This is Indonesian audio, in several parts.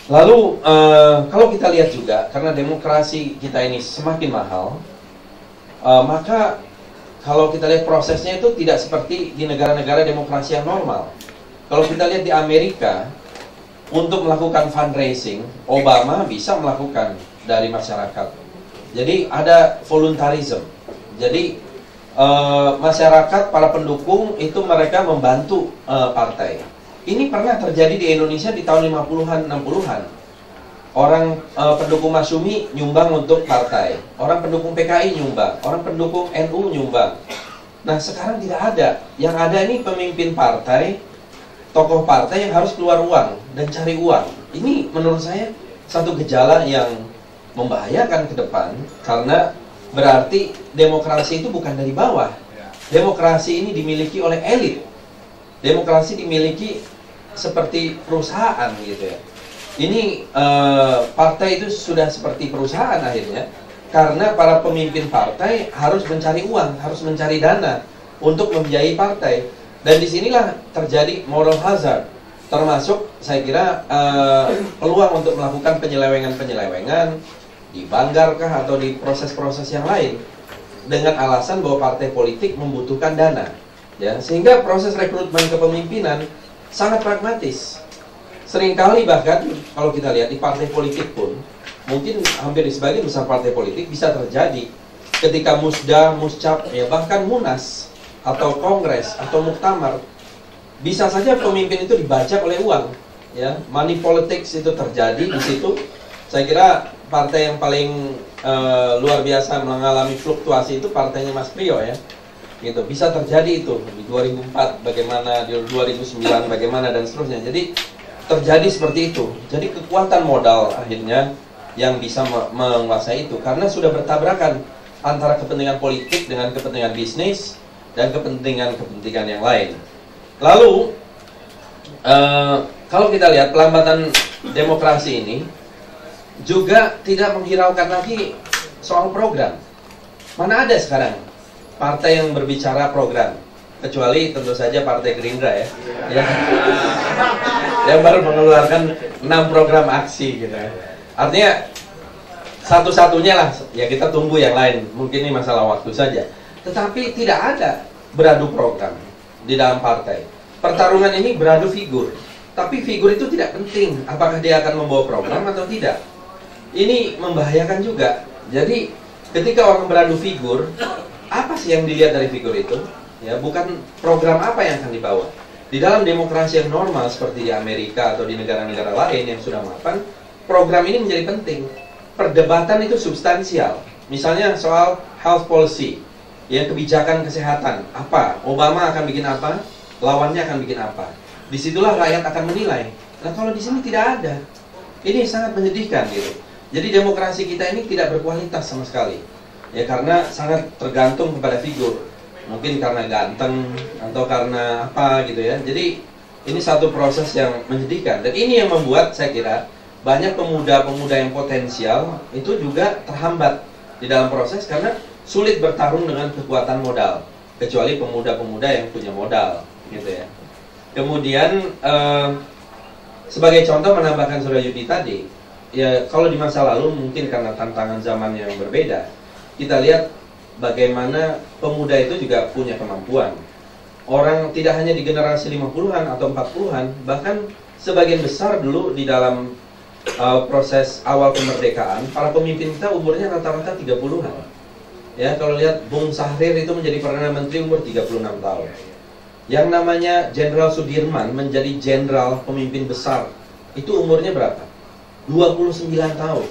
Lalu kalau kita lihat juga, karena demokrasi kita ini semakin mahal, maka kalau kita lihat prosesnya itu tidak seperti di negara-negara demokrasi yang normal. Kalau kita lihat di Amerika, untuk melakukan fundraising, Obama bisa melakukan dari masyarakat. Jadi ada voluntarism. Jadi masyarakat, para pendukung itu mereka membantu partai. Ini pernah terjadi di Indonesia di tahun 50-an, 60-an. Orang pendukung Masyumi nyumbang untuk partai. Orang pendukung PKI nyumbang. Orang pendukung NU nyumbang. Nah, sekarang tidak ada. Yang ada ini pemimpin partai, tokoh partai yang harus keluar uang dan cari uang. Ini menurut saya satu gejala yang membahayakan ke depan, karena berarti demokrasi itu bukan dari bawah. Demokrasi ini dimiliki oleh elit. Demokrasi dimiliki seperti perusahaan gitu ya. Ini partai itu sudah seperti perusahaan akhirnya, karena para pemimpin partai harus mencari uang, harus mencari dana untuk membiayai partai. Dan disinilah terjadi moral hazard, termasuk saya kira peluang untuk melakukan penyelewengan-penyelewengan di Banggarkah atau di proses-proses yang lain, dengan alasan bahwa partai politik membutuhkan dana, ya, sehingga proses rekrutmen kepemimpinan sangat pragmatis. Seringkali bahkan kalau kita lihat di partai politik pun, mungkin hampir di sebagian besar partai politik bisa terjadi ketika musda, muscap, ya bahkan munas atau kongres atau muktamar, bisa saja pemimpin itu dibajak oleh uang, ya. Money politics itu terjadi di situ. Saya kira partai yang paling luar biasa mengalami fluktuasi itu partainya Mas Priyo, ya. Gitu. Bisa terjadi itu di 2004 bagaimana, di 2009 bagaimana, dan seterusnya. Jadi terjadi seperti itu. Jadi kekuatan modal akhirnya yang bisa menguasai itu, karena sudah bertabrakan antara kepentingan politik dengan kepentingan bisnis dan kepentingan-kepentingan yang lain. Lalu kalau kita lihat pelambatan demokrasi ini juga tidak menghiraukan lagi soal program. Mana ada sekarang partai yang berbicara program, kecuali tentu saja Partai Gerindra, ya, yang baru mengeluarkan 6 program aksi gitu ya. Artinya satu-satunya lah, ya kita tunggu yang lain, mungkin ini masalah waktu saja. Tetapi tidak ada beradu program di dalam partai. Pertarungan ini beradu figur, tapi figur itu tidak penting apakah dia akan membawa program atau tidak. Ini membahayakan juga. Jadi ketika orang beradu figur, apa sih yang dilihat dari figur itu? Ya, bukan program apa yang akan dibawa. Di dalam demokrasi yang normal seperti di Amerika atau di negara-negara lain yang sudah mapan, program ini menjadi penting. Perdebatan itu substansial. Misalnya soal health policy, ya, kebijakan kesehatan, apa? Obama akan bikin apa? Lawannya akan bikin apa? Disitulah rakyat akan menilai. Nah, kalau di sini tidak ada, ini sangat menyedihkan gitu. Jadi demokrasi kita ini tidak berkualitas sama sekali, ya, karena sangat tergantung kepada figur. Mungkin karena ganteng atau karena apa gitu ya. Jadi ini satu proses yang menyedihkan, dan ini yang membuat saya kira banyak pemuda-pemuda yang potensial itu juga terhambat di dalam proses karena sulit bertarung dengan kekuatan modal, kecuali pemuda-pemuda yang punya modal gitu ya. Kemudian sebagai contoh menambahkan Saudara Yudi tadi, ya, kalau di masa lalu mungkin karena tantangan zaman yang berbeda, kita lihat bagaimana pemuda itu juga punya kemampuan. Orang tidak hanya di generasi 50-an atau 40-an, bahkan sebagian besar dulu di dalam proses awal kemerdekaan, para pemimpin kita umurnya rata-rata 30-an. Ya, kalau lihat Bung Sahrir itu menjadi Perdana Menteri umur 36 tahun. Yang namanya Jenderal Sudirman menjadi jenderal pemimpin besar, itu umurnya berapa? 29 tahun.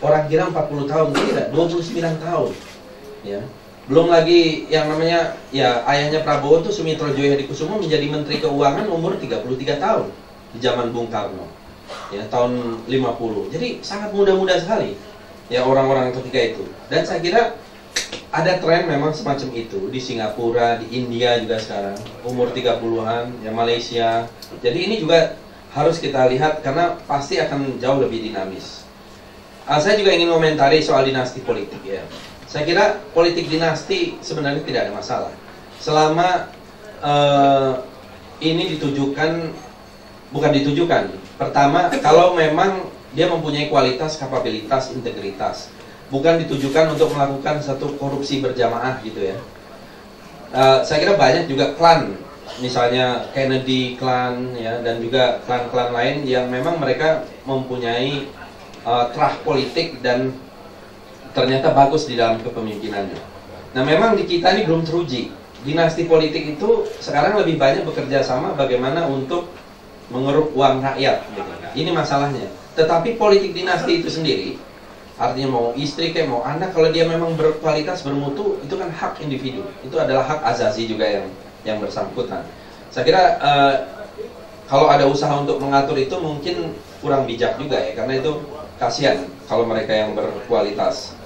Orang kira 40 tahun, tidak, 29 tahun. Ya. Belum lagi yang namanya, ya, ayahnya Prabowo itu Sumitro Joyo Hadikusumo menjadi Menteri Keuangan umur 33 tahun di zaman Bung Karno, ya, tahun 50. Jadi sangat muda-muda sekali, ya, orang-orang ketika itu. Dan saya kira ada tren memang semacam itu di Singapura, di India juga sekarang umur 30-an, ya, Malaysia. Jadi ini juga harus kita lihat karena pasti akan jauh lebih dinamis. Saya juga ingin komentari soal dinasti politik, ya. Saya kira politik dinasti sebenarnya tidak ada masalah selama ini ditujukan, bukan ditujukan, Pertama, kalau memang dia mempunyai kualitas, kapabilitas, integritas, bukan ditujukan untuk melakukan satu korupsi berjamaah gitu ya. Saya kira banyak juga klan, misalnya Kennedy klan ya, dan juga klan-klan lain yang memang mereka mempunyai terah politik dan ternyata bagus di dalam kepemimpinannya. Nah, memang di kita ini belum teruji. Dinasti politik itu sekarang lebih banyak bekerja sama bagaimana untuk mengeruk uang rakyat gitu. Ini masalahnya. Tetapi politik dinasti itu sendiri, artinya mau istri kayak mau anak, kalau dia memang berkualitas, bermutu, itu kan hak individu. Itu adalah hak azazi juga yang bersangkutan. Saya kira kalau ada usaha untuk mengatur itu mungkin kurang bijak juga ya, karena itu kasihan kalau mereka yang berkualitas.